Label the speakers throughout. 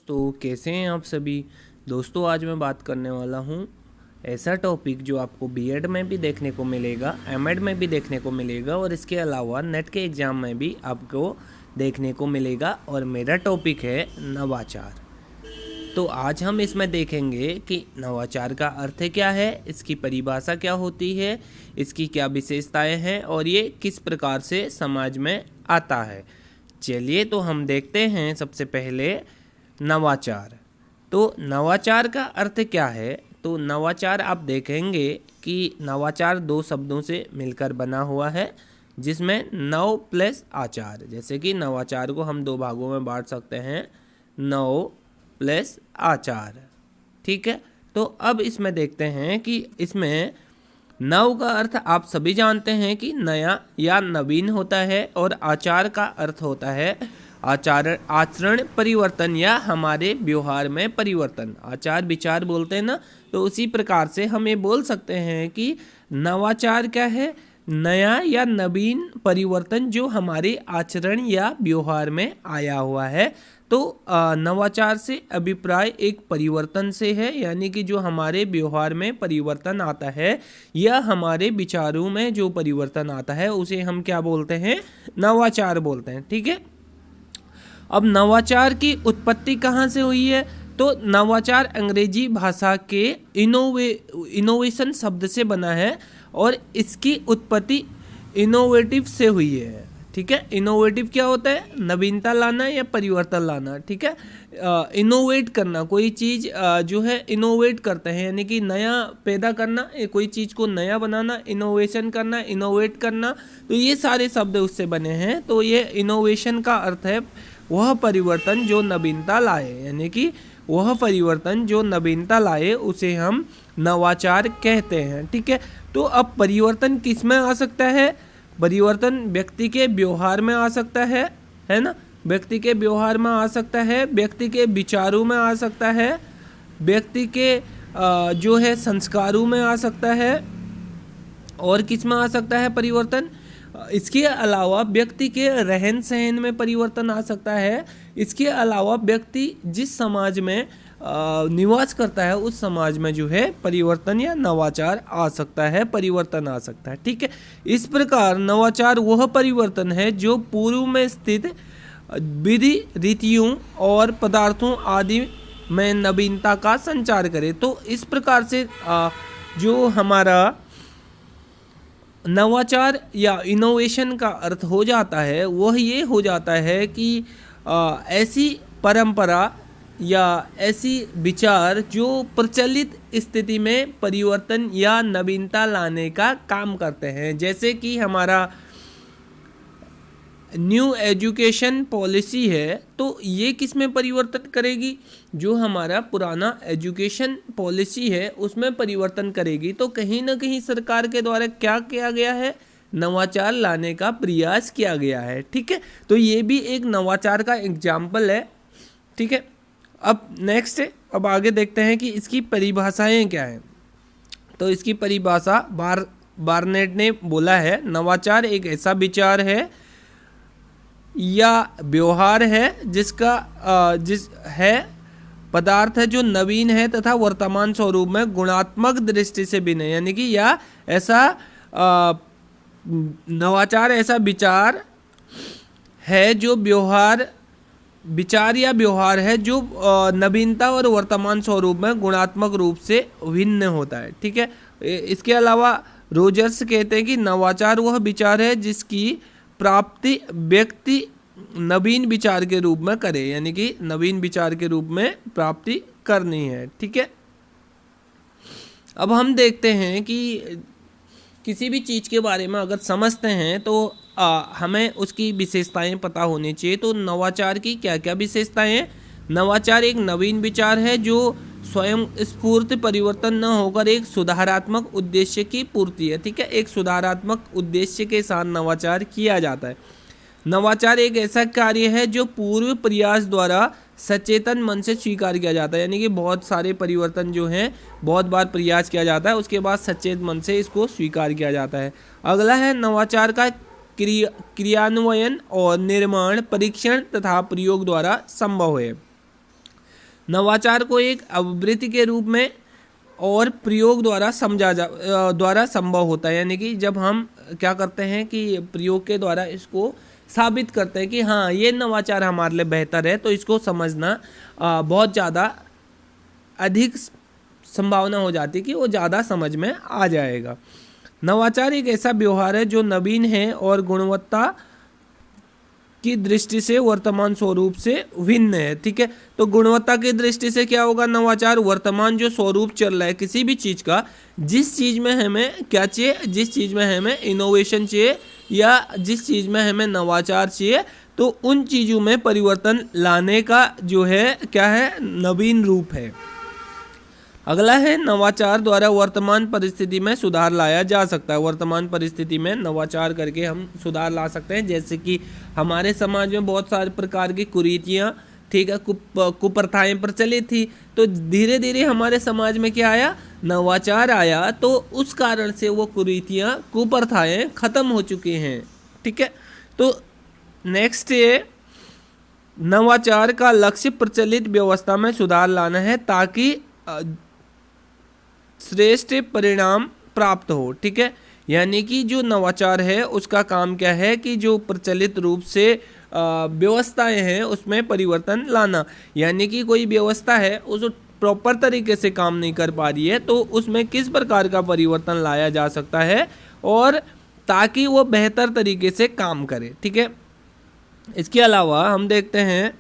Speaker 1: दोस्तों, कैसे हैं आप सभी। दोस्तों, आज मैं बात करने वाला हूँ ऐसा टॉपिक जो आपको बीएड में भी देखने को मिलेगा, एमएड में भी देखने को मिलेगा और इसके अलावा नेट के एग्ज़ाम में भी आपको देखने को मिलेगा। और मेरा टॉपिक है नवाचार। तो आज हम इसमें देखेंगे कि नवाचार का अर्थ क्या है, इसकी परिभाषा क्या होती है, इसकी क्या विशेषताएं हैं और ये किस प्रकार से समाज में आता है। चलिए तो हम देखते हैं सबसे पहले नवाचार। तो नवाचार का अर्थ क्या है। तो नवाचार आप देखेंगे कि नवाचार दो शब्दों से मिलकर बना हुआ है, जिसमें नव प्लस आचार। जैसे कि नवाचार को हम दो भागों में बांट सकते हैं, नव प्लस आचार। ठीक है, तो अब इसमें देखते हैं कि इसमें नव का अर्थ आप सभी जानते हैं कि नया या नवीन होता है, और आचार का अर्थ होता है आचरण परिवर्तन या हमारे व्यवहार में परिवर्तन। आचार विचार बोलते हैं ना, तो उसी प्रकार से हम ये बोल सकते हैं कि नवाचार क्या है, नया या नवीन परिवर्तन जो हमारे आचरण या व्यवहार में आया हुआ है। तो नवाचार से अभिप्राय एक परिवर्तन से है, यानी कि जो हमारे व्यवहार में परिवर्तन आता है या हमारे विचारों में जो परिवर्तन आता है उसे हम क्या बोलते हैं, नवाचार बोलते हैं। ठीक है, अब नवाचार की उत्पत्ति कहाँ से हुई है। तो नवाचार अंग्रेजी भाषा के इनोवेशन शब्द से बना है और इसकी उत्पत्ति इनोवेटिव से हुई है। ठीक है, इनोवेटिव क्या होता है, नवीनता लाना या परिवर्तन लाना। ठीक है, इनोवेट करना, कोई चीज़ जो है इनोवेट करते हैं, यानी कि नया पैदा करना, कोई चीज़ को नया बनाना, इनोवेशन करना, इनोवेट करना। तो ये सारे शब्द उससे बने हैं। तो ये इनोवेशन का अर्थ है वह परिवर्तन जो नवीनता लाए, यानी कि वह परिवर्तन जो नवीनता लाए उसे हम नवाचार कहते हैं। ठीक है, तो अब परिवर्तन किस में आ सकता है, परिवर्तन व्यक्ति के व्यवहार में आ सकता है ना, व्यक्ति के व्यवहार में आ सकता है, व्यक्ति के विचारों में आ सकता है, व्यक्ति के जो है संस्कारों में आ सकता है, और किस में आ सकता है परिवर्तन। इसके अलावा व्यक्ति के रहन सहन में परिवर्तन आ सकता है। इसके अलावा व्यक्ति जिस समाज में निवास करता है उस समाज में जो है परिवर्तन या नवाचार आ सकता है, परिवर्तन आ सकता है। ठीक है, इस प्रकार नवाचार वह परिवर्तन है जो पूर्व में स्थित विधि रीतियों और पदार्थों आदि में नवीनता का संचार करे। तो इस प्रकार से जो हमारा नवाचार या इनोवेशन का अर्थ हो जाता है वह ये हो जाता है कि ऐसी परंपरा या ऐसी विचार जो प्रचलित स्थिति में परिवर्तन या नवीनता लाने का काम करते हैं। जैसे कि हमारा न्यू एजुकेशन पॉलिसी है, तो ये किस में परिवर्तन करेगी, जो हमारा पुराना एजुकेशन पॉलिसी है उसमें परिवर्तन करेगी। तो कहीं ना कहीं सरकार के द्वारा क्या किया गया है, नवाचार लाने का प्रयास किया गया है। ठीक है, तो ये भी एक नवाचार का एग्जाम्पल है। ठीक है, अब नेक्स्ट है, अब आगे देखते हैं कि इसकी परिभाषाएं क्या हैं। तो इसकी परिभाषा बार्नेट ने बोला है, नवाचार एक ऐसा विचार है या व्यवहार है जिस है पदार्थ है जो नवीन है तथा वर्तमान स्वरूप में गुणात्मक दृष्टि से भिन्न है। यानी कि या ऐसा नवाचार ऐसा विचार है जो विचार या व्यवहार है जो नवीनता और वर्तमान स्वरूप में गुणात्मक रूप से भिन्न होता है। ठीक है, इसके अलावा रोजर्स कहते हैं कि नवाचार वह विचार है जिसकी प्राप्ति व्यक्ति नवीन विचार के रूप में करे, यानी कि नवीन विचार के रूप में प्राप्ति करनी है। ठीक है, अब हम देखते हैं कि किसी भी चीज़ के बारे में अगर समझते हैं तो हमें उसकी विशेषताएं पता होनी चाहिए। तो नवाचार की क्या क्या विशेषताएं हैं। नवाचार एक नवीन विचार है जो स्वयं स्फूर्त परिवर्तन न होकर एक सुधारात्मक उद्देश्य की पूर्ति है। ठीक है, एक सुधारात्मक उद्देश्य के साथ नवाचार किया जाता है। नवाचार एक ऐसा कार्य है जो पूर्व प्रयास द्वारा सचेतन मन से स्वीकार किया जाता है, यानी कि बहुत सारे परिवर्तन जो हैं बहुत बार प्रयास किया जाता है, उसके बाद सचेत मन से इसको स्वीकार किया जाता है। अगला है नवाचार का क्रियान्वयन और निर्माण परीक्षण तथा प्रयोग द्वारा संभव है। नवाचार को एक आवृत्ति के रूप में और प्रयोग द्वारा द्वारा संभव होता है। यानी कि जब हम क्या करते हैं कि प्रयोग के द्वारा इसको साबित करते हैं कि हाँ ये नवाचार हमारे लिए बेहतर है, तो इसको समझना बहुत ज़्यादा अधिक संभावना हो जाती है कि वो ज़्यादा समझ में आ जाएगा। नवाचार एक ऐसा व्यवहार है जो नवीन है और गुणवत्ता की दृष्टि से वर्तमान स्वरूप से भिन्न है। ठीक है, तो गुणवत्ता की दृष्टि से क्या होगा, नवाचार वर्तमान जो स्वरूप चल रहा है किसी भी चीज़ का, जिस चीज़ में हमें क्या चाहिए, जिस चीज़ में हमें इनोवेशन चाहिए या जिस चीज़ में हमें नवाचार चाहिए, तो उन चीज़ों में परिवर्तन लाने का जो है क्या है, नवीन रूप है। अगला है नवाचार द्वारा वर्तमान परिस्थिति में सुधार लाया जा सकता है। वर्तमान परिस्थिति में नवाचार करके हम सुधार ला सकते हैं। जैसे कि हमारे समाज में बहुत सारे प्रकार की कुरीतियाँ, ठीक है, कुप्रथाएं प्रचलित थी, तो धीरे धीरे हमारे समाज में क्या आया, नवाचार आया, तो उस कारण से वो कुरीतियाँ, कुप्रथाएं खत्म हो चुकी हैं। ठीक है, तो नेक्स्ट है नवाचार का लक्ष्य प्रचलित व्यवस्था में सुधार लाना है ताकि श्रेष्ठ परिणाम प्राप्त हो। ठीक है, यानी कि जो नवाचार है उसका काम क्या है कि जो प्रचलित रूप से व्यवस्थाएं हैं उसमें परिवर्तन लाना। यानी कि कोई व्यवस्था है उस प्रॉपर तरीके से काम नहीं कर पा रही है, तो उसमें किस प्रकार का परिवर्तन लाया जा सकता है और ताकि वो बेहतर तरीके से काम करे। ठीक है, इसके अलावा हम देखते हैं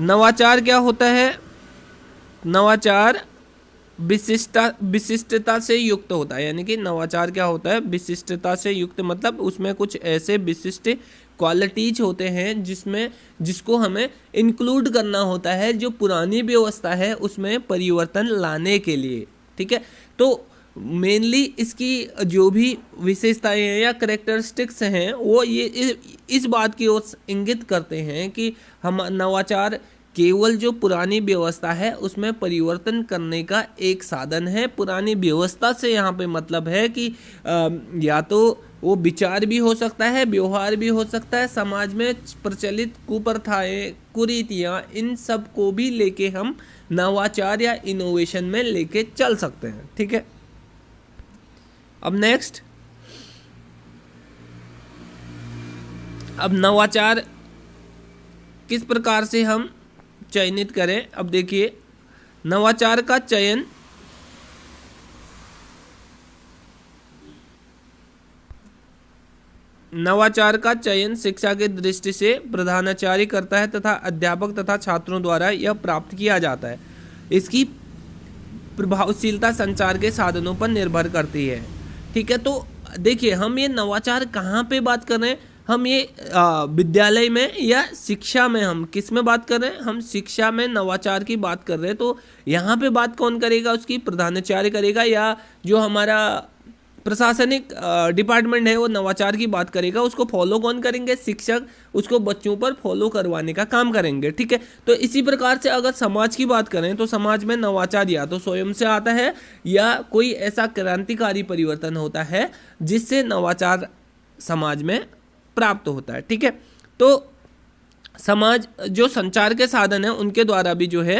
Speaker 1: नवाचार क्या होता है। नवाचार विशिष्टता से युक्त होता है। यानी कि नवाचार क्या होता है, विशिष्टता से युक्त, मतलब उसमें कुछ ऐसे विशिष्ट क्वालिटीज होते हैं जिसको हमें इंक्लूड करना होता है जो पुरानी व्यवस्था है उसमें परिवर्तन लाने के लिए। ठीक है, तो मेनली इसकी जो भी विशेषताएं हैं या करेक्टरिस्टिक्स हैं वो ये इस बात की ओर इंगित करते हैं कि हम नवाचार केवल जो पुरानी व्यवस्था है उसमें परिवर्तन करने का एक साधन है। पुरानी व्यवस्था से यहाँ पे मतलब है कि या तो वो विचार भी हो सकता है, व्यवहार भी हो सकता है, समाज में प्रचलित कुप्रथाएं, कुरीतियाँ, इन सब को भी लेके हम नवाचार या इनोवेशन में लेके चल सकते हैं। ठीक है, अब नेक्स्ट, अब नवाचार किस प्रकार से हम चयनित करें। अब देखिए, नवाचार का चयन शिक्षा की दृष्टि से प्रधानाचार्य करता है तथा अध्यापक तथा छात्रों द्वारा यह प्राप्त किया जाता है। इसकी प्रभावशीलता संचार के साधनों पर निर्भर करती है। ठीक है, तो देखिए हम ये नवाचार कहाँ पे बात कर रहे हैं, हम ये विद्यालय में या शिक्षा में, हम किस में बात कर रहे हैं, हम शिक्षा में नवाचार की बात कर रहे हैं। तो यहाँ पे बात कौन करेगा, उसकी प्रधानाचार्य करेगा या जो हमारा प्रशासनिक डिपार्टमेंट है वो नवाचार की बात करेगा। उसको फॉलो कौन करेंगे, शिक्षक उसको बच्चों पर फॉलो करवाने का काम करेंगे। ठीक है, तो इसी प्रकार से अगर समाज की बात करें तो समाज में नवाचार या तो स्वयं से आता है या कोई ऐसा क्रांतिकारी परिवर्तन होता है जिससे नवाचार समाज में प्राप्त होता है। ठीक है, तो समाज जो संचार के साधन है उनके द्वारा भी जो है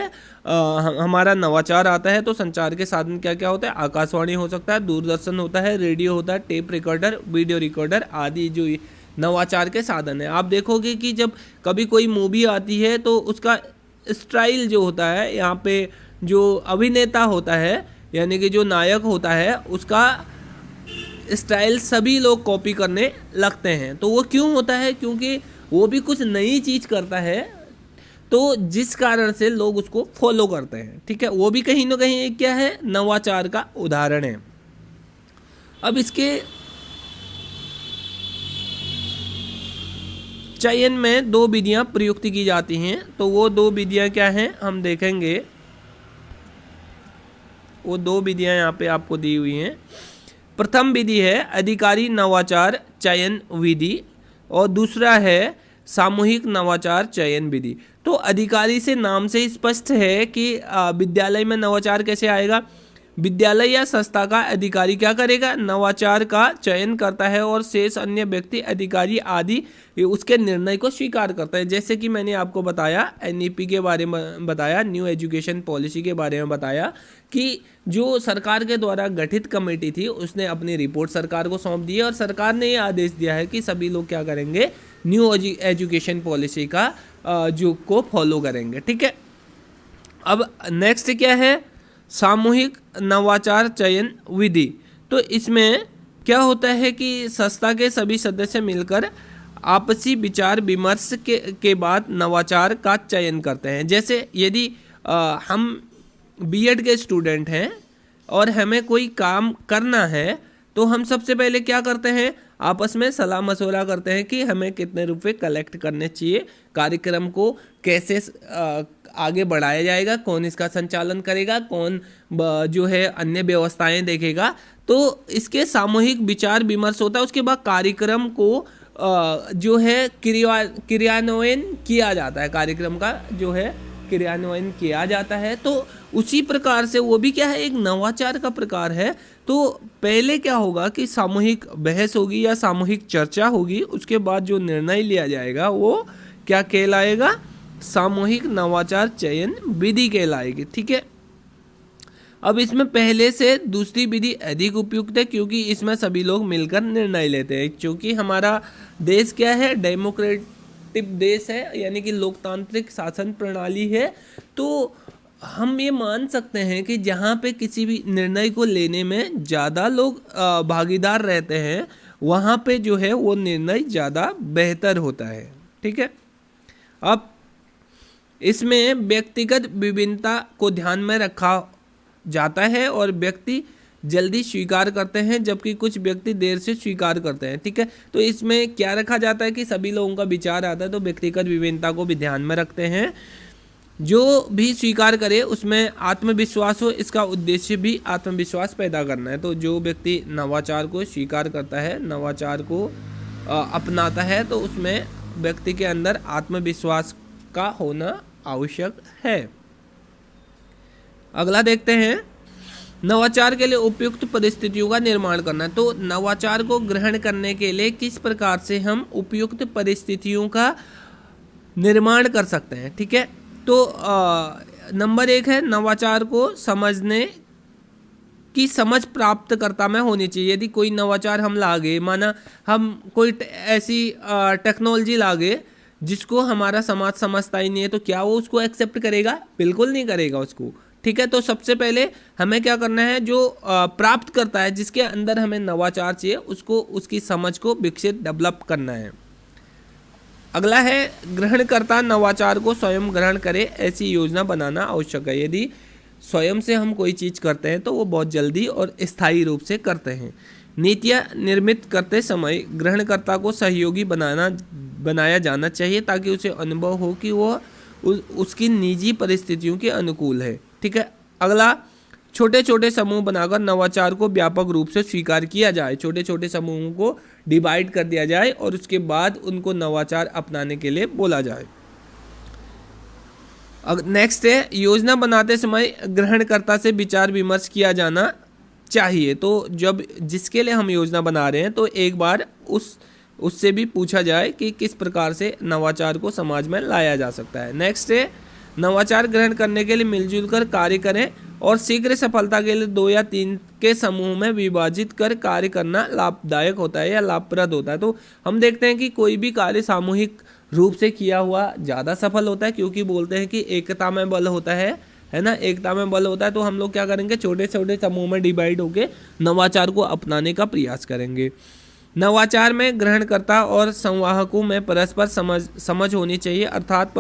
Speaker 1: हमारा नवाचार आता है। तो संचार के साधन क्या क्या होता है, आकाशवाणी हो सकता है, दूरदर्शन होता है, रेडियो होता है, टेप रिकॉर्डर, वीडियो रिकॉर्डर आदि जो नवाचार के साधन है। आप देखोगे कि जब कभी कोई मूवी आती है तो उसका स्टाइल जो होता है, यहाँ पे जो अभिनेता होता है यानी कि जो नायक होता है उसका स्टाइल सभी लोग कॉपी करने लगते हैं। तो वो क्यों होता है, क्योंकि वो भी कुछ नई चीज़ करता है, तो जिस कारण से लोग उसको फॉलो करते हैं। ठीक है, वो भी कहीं ना कहीं क्या है, नवाचार का उदाहरण है। अब इसके चयन में दो विधियां प्रयुक्त की जाती हैं। तो वो दो विधियां क्या हैं हम देखेंगे। वो दो विधियां यहाँ पे आपको दी हुई हैं। प्रथम विधि है अधिकारी नवाचार चयन विधि और दूसरा है सामूहिक नवाचार चयन विधि। तो अधिकारी से नाम से स्पष्ट है कि विद्यालय में नवाचार कैसे आएगा, विद्यालय या संस्था का अधिकारी क्या करेगा, नवाचार का चयन करता है और शेष अन्य व्यक्ति, अधिकारी आदि उसके निर्णय को स्वीकार करता है। जैसे कि मैंने आपको बताया एनईपी के बारे में बताया, न्यू एजुकेशन पॉलिसी के बारे में बताया कि जो सरकार के द्वारा गठित कमेटी थी उसने अपनी रिपोर्ट सरकार को सौंप दी है और सरकार ने ये आदेश दिया है कि सभी लोग क्या करेंगे, न्यू एजुकेशन पॉलिसी का जो को फॉलो करेंगे। ठीक है, अब नेक्स्ट क्या है, सामूहिक नवाचार चयन विधि। तो इसमें क्या होता है कि संस्था के सभी सदस्य मिलकर आपसी विचार विमर्श के बाद नवाचार का चयन करते हैं। जैसे यदि हम बीएड के स्टूडेंट हैं और हमें कोई काम करना है तो हम सबसे पहले क्या करते हैं, आपस में सलाह मशवरा करते हैं कि हमें कितने रुपए कलेक्ट करने चाहिए, कार्यक्रम को कैसे आगे बढ़ाया जाएगा, कौन इसका संचालन करेगा, कौन जो है अन्य व्यवस्थाएं देखेगा। तो इसके सामूहिक विचार विमर्श होता है। उसके बाद कार्यक्रम को जो है क्रियान्वयन किया जाता है, कार्यक्रम का जो है क्रियान्वयन किया जाता है। तो उसी प्रकार से वो भी क्या है, एक नवाचार का प्रकार है। तो पहले क्या होगा कि सामूहिक बहस होगी या सामूहिक चर्चा होगी, उसके बाद जो निर्णय लिया जाएगा वो क्या कहलाएगा, सामूहिक नवाचार चयन विधि कहलाएगी। ठीक है, अब इसमें पहले से दूसरी विधि अधिक उपयुक्त है क्योंकि इसमें सभी लोग मिलकर निर्णय लेते हैं। क्योंकि हमारा देश क्या है, डेमोक्रेटिक देश है, यानी कि लोकतांत्रिक शासन प्रणाली है। तो हम ये मान सकते हैं कि जहाँ पे किसी भी निर्णय को लेने में ज़्यादा लोग भागीदार रहते हैं वहाँ पे जो है वो निर्णय ज़्यादा बेहतर होता है। ठीक है, अब इसमें व्यक्तिगत विभिन्नता को ध्यान में रखा जाता है और व्यक्ति जल्दी स्वीकार करते हैं जबकि कुछ व्यक्ति देर से स्वीकार करते हैं। ठीक है, तो इसमें क्या रखा जाता है कि सभी लोगों का विचार आता है तो व्यक्तिगत विभिन्नता को भी ध्यान में रखते हैं। जो भी स्वीकार करे उसमें आत्मविश्वास हो, इसका उद्देश्य भी आत्मविश्वास पैदा करना है। तो जो व्यक्ति नवाचार को स्वीकार करता है, नवाचार को अपनाता है, तो उसमें व्यक्ति के अंदर आत्मविश्वास का होना आवश्यक है। अगला देखते हैं, नवाचार के लिए उपयुक्त परिस्थितियों का निर्माण करना। तो नवाचार को ग्रहण करने के लिए किस प्रकार से हम उपयुक्त परिस्थितियों का निर्माण कर सकते हैं। ठीक है, तो नंबर 1 है नवाचार को समझने की समझ प्राप्त करता में होनी चाहिए। यदि कोई नवाचार हम लागे, माना हम कोई ऐसी टेक्नोलॉजी लागे जिसको हमारा समाज समझता ही नहीं है, तो क्या वो उसको एक्सेप्ट करेगा? बिल्कुल नहीं करेगा उसको। ठीक है, तो सबसे पहले हमें क्या करना है, जो प्राप्त करता है, जिसके अंदर हमें नवाचार चाहिए, उसको उसकी समझ को विकसित डेवलप करना है। अगला है ग्रहणकर्ता नवाचार को स्वयं ग्रहण करे ऐसी योजना बनाना आवश्यक है। यदि स्वयं से हम कोई चीज़ करते हैं तो वो बहुत जल्दी और स्थायी रूप से करते हैं। नीतियाँ निर्मित करते समय ग्रहणकर्ता को सहयोगी बनाया जाना चाहिए ताकि उसे अनुभव हो कि वो उसकी निजी परिस्थितियों के अनुकूल है। ठीक है, अगला छोटे छोटे समूह बनाकर नवाचार को व्यापक रूप से स्वीकार किया जाए। छोटे छोटे समूहों को डिवाइड कर दिया जाए और उसके बाद उनको नवाचार अपनाने के लिए बोला जाए। नेक्स्ट है योजना बनाते समय ग्रहणकर्ता से विचार विमर्श किया जाना चाहिए। तो जब जिसके लिए हम योजना बना रहे हैं तो एक बार उससे भी पूछा जाए कि किस प्रकार से नवाचार को समाज में लाया जा सकता है। नेक्स्ट है नवाचार ग्रहण करने के लिए मिलजुल कर कार्य करें और शीघ्र सफलता के लिए 2 या 3 के समूह में विभाजित कर कार्य करना लाभदायक होता है या लाभप्रद होता है। तो हम देखते हैं कि कोई भी कार्य सामूहिक रूप से किया हुआ ज़्यादा सफल होता है, क्योंकि बोलते हैं कि एकता में बल होता है ना, एकता में बल होता है। तो हम लोग क्या करेंगे, छोटे छोटे समूह में डिवाइड होकर नवाचार को अपनाने का प्रयास करेंगे। नवाचार में ग्रहणकर्ता और संवाहकों में परस्पर समझ होनी चाहिए, अर्थात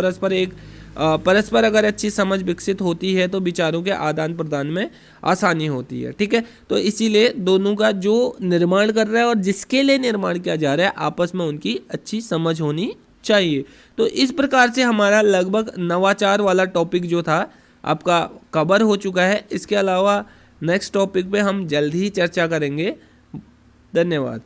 Speaker 1: परस्पर अगर अच्छी समझ विकसित होती है तो विचारों के आदान प्रदान में आसानी होती है। ठीक है, तो इसीलिए दोनों का जो निर्माण कर रहा है और जिसके लिए निर्माण किया जा रहा है आपस में उनकी अच्छी समझ होनी चाहिए। तो इस प्रकार से हमारा लगभग नवाचार वाला टॉपिक जो था आपका कवर हो चुका है। इसके अलावा नेक्स्ट टॉपिक पे हम जल्द ही चर्चा करेंगे। धन्यवाद।